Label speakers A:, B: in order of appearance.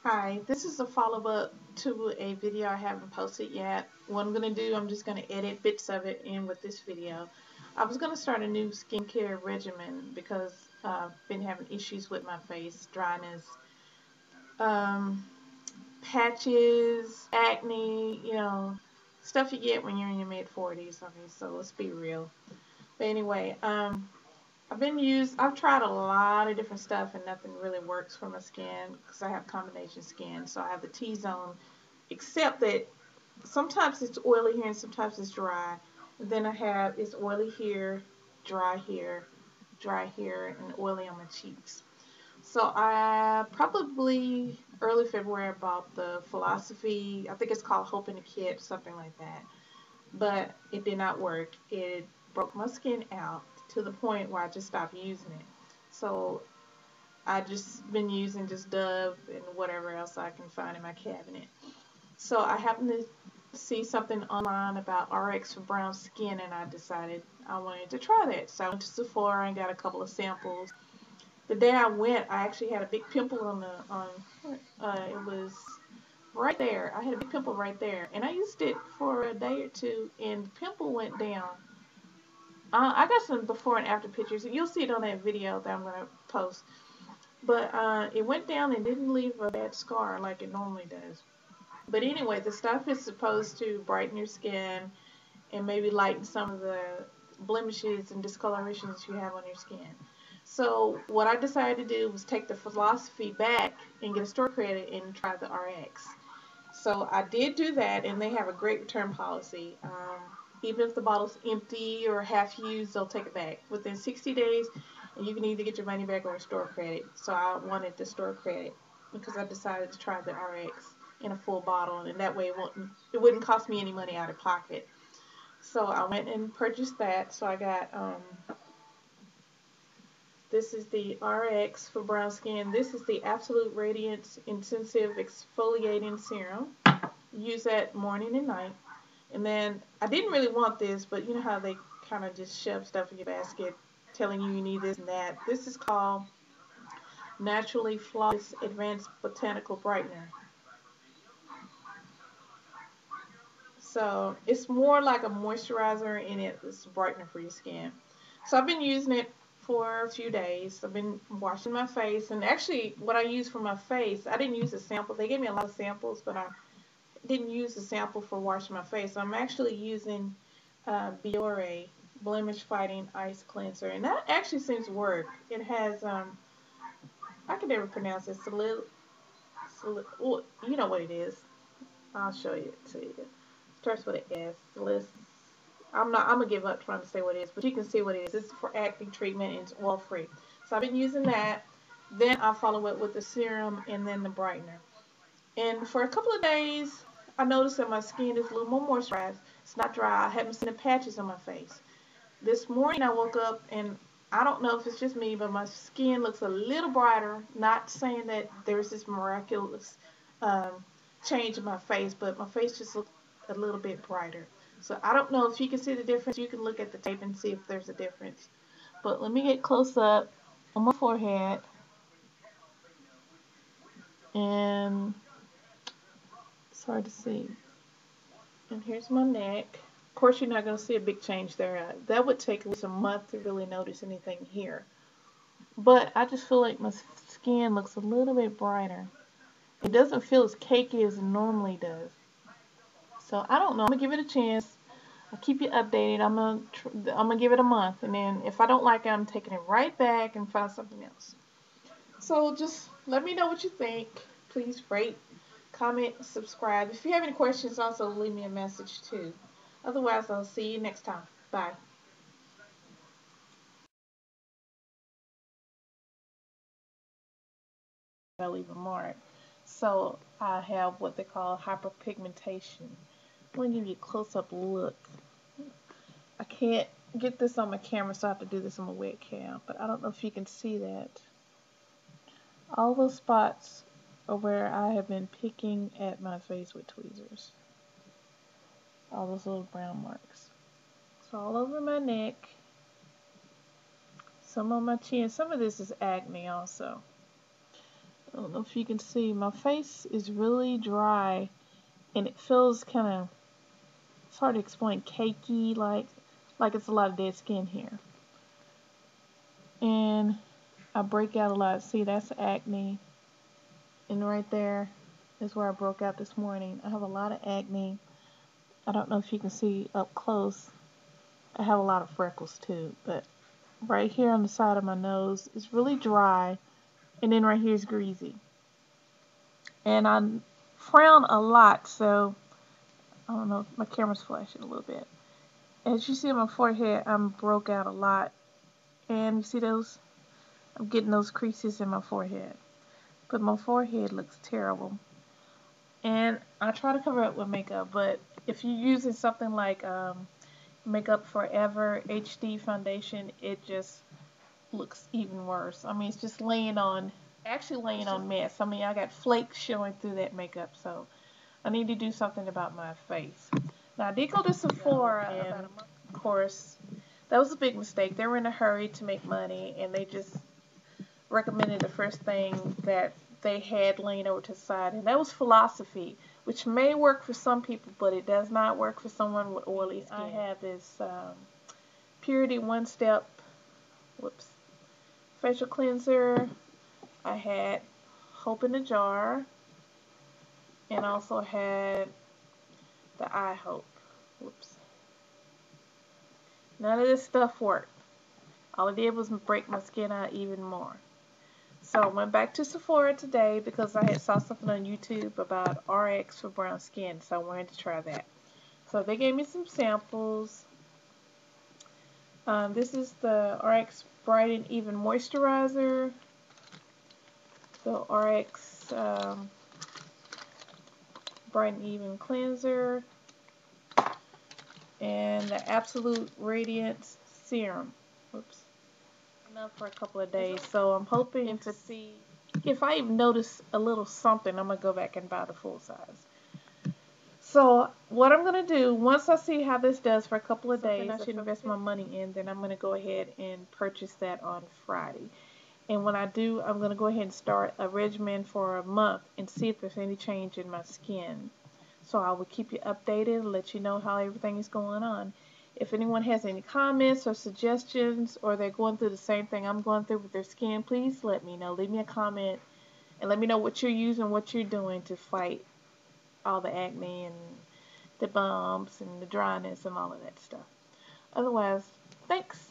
A: Hi, this is a follow-up to a video I haven't posted yet. What I'm going to do, I'm just going to edit bits of it in with this video. I was going to start a new skincare regimen because I've been having issues with my face, dryness, um, patches, acne, stuff you get when you're in your mid-40s. Okay, so let's be real. But anyway, I've tried a lot of different stuff and nothing really works for my skin because I have combination skin. So I have the T-zone, except that sometimes it's oily here and sometimes it's dry. And then it's oily here, dry here, dry here, and oily on my cheeks. So I probably early February bought the Philosophy, I think it's called Hope in a Kit, something like that. But it did not work. It broke my skin out to the point where I just stopped using it. So I just been using just Dove and whatever else I can find in my cabinet. So I happened to see something online about RX for brown skin, and I decided I wanted to try that. So I went to Sephora and got a couple of samples. The day I went, I actually had a big pimple it was right there. I had a big pimple right there, and I used it for a day or two, and the pimple went down. I got some before and after pictures. You'll see it on that video that I'm going to post. But it went down and didn't leave a bad scar like it normally does. But anyway, the stuff is supposed to brighten your skin and maybe lighten some of the blemishes and discolorations you have on your skin. So what I decided to do was take the Philosophy back and get a store credit and try the RX. So I did do that, and they have a great return policy. Even if the bottle's empty or half used, they'll take it back within 60 days, and you can either get your money back or a store credit. So I wanted the store credit because I decided to try the RX in a full bottle, and that way it wouldn't cost me any money out of pocket. So I went and purchased that. So I got this is the RX for brown skin. This is the Absolute Radiance Intensive Exfoliating Serum. Use that morning and night. And then I didn't really want this, but you know how they kind of just shove stuff in your basket telling you need this and that. This is called Naturally Flawless Advanced Botanical Brightener. So it's more like a moisturizer and it's a brightener for your skin. So I've been using it for a few days. I've been washing my face, and actually what I use for my face, I didn't use a sample. They gave me a lot of samples, but I didn't use the sample for washing my face. I'm actually using Biore Blemish Fighting Ice Cleanser, and that actually seems to work. It has I can never pronounce it. Well, you know what it is. I'll show it to you. Starts with an S. I'm gonna give up trying to say what it is, but you can see what it is. This is for acne treatment and it's oil free. So I've been using that. Then I'll follow it with the serum and then the brightener. And for a couple of days, I noticed that my skin is a little more moisturized. It's not dry. I haven't seen the patches on my face. This morning I woke up and I don't know if it's just me, but my skin looks a little brighter. Not saying that there's this miraculous um, change in my face, but my face just looks a little bit brighter. So I don't know if you can see the difference. You can look at the tape and see if there's a difference. But let me get close up on my forehead. And it's hard to see. And here's my neck. Of course, you're not going to see a big change there. That would take at least a month to really notice anything here. But I just feel like my skin looks a little bit brighter. It doesn't feel as cakey as it normally does. So I don't know. I'm going to give it a chance. I'll keep you updated. I'm gonna give it a month. And then if I don't like it, I'm taking it right back and find something else. So just let me know what you think. Please rate, comment, subscribe. If you have any questions, also leave me a message too. Otherwise, I'll see you next time. Bye. I leave a mark. So I have what they call hyperpigmentation. I'm going to give you a close-up look. I can't get this on my camera, so I have to do this on my webcam. But I don't know if you can see that. All those spots are where I have been picking at my face with tweezers. All those little brown marks. So all over my neck. Some on my chin. Some of this is acne also. I don't know if you can see, my face is really dry and it feels kind of, it's hard to explain, cakey, like it's a lot of dead skin here. And I break out a lot. See, that's acne. And right there is where I broke out this morning. I have a lot of acne. I don't know if you can see up close. I have a lot of freckles too, but right here on the side of my nose is really dry, and then right here is greasy. And I frown a lot, so I don't know if my camera's flashing a little bit. As you see on my forehead, I'm broke out a lot, and you see those? I'm getting those creases in my forehead, but my forehead looks terrible. And I try to cover up with makeup, but if you're using something like Makeup Forever HD foundation, it just looks even worse. I mean, it's just actually laying on mess. I mean, I got flakes showing through that makeup, so I need to do something about my face. Now, I did go to Sephora, and of course, that was a big mistake. They were in a hurry to make money, and they just recommended the first thing that they had laying over to the side, and that was Philosophy, which may work for some people, but it does not work for someone with oily skin. I have this Purity One Step facial cleanser. I had Hope in a Jar, and also had the I Hope. None of this stuff worked. All it did was break my skin out even more. So I went back to Sephora today because I had saw something on YouTube about RX for brown skin, so I wanted to try that. So they gave me some samples. This is the RX Brighten Even Moisturizer, the RX Brighten Even Cleanser, and the Absolute Radiance Serum. Enough for a couple of days, so I'm hoping to see if I even notice a little something. I'm gonna go back and buy the full size. So what I'm gonna do, once I see how this does for a couple of days, I should invest my money in, then I'm gonna go ahead and purchase that on Friday. And when I do, I'm gonna go ahead and start a regimen for a month and see if there's any change in my skin. So I will keep you updated and let you know how everything is going on. If anyone has any comments or suggestions, or they're going through the same thing I'm going through with their skin, please let me know. Leave me a comment and let me know what you're using, what you're doing to fight all the acne and the bumps and the dryness and all of that stuff. Otherwise, thanks.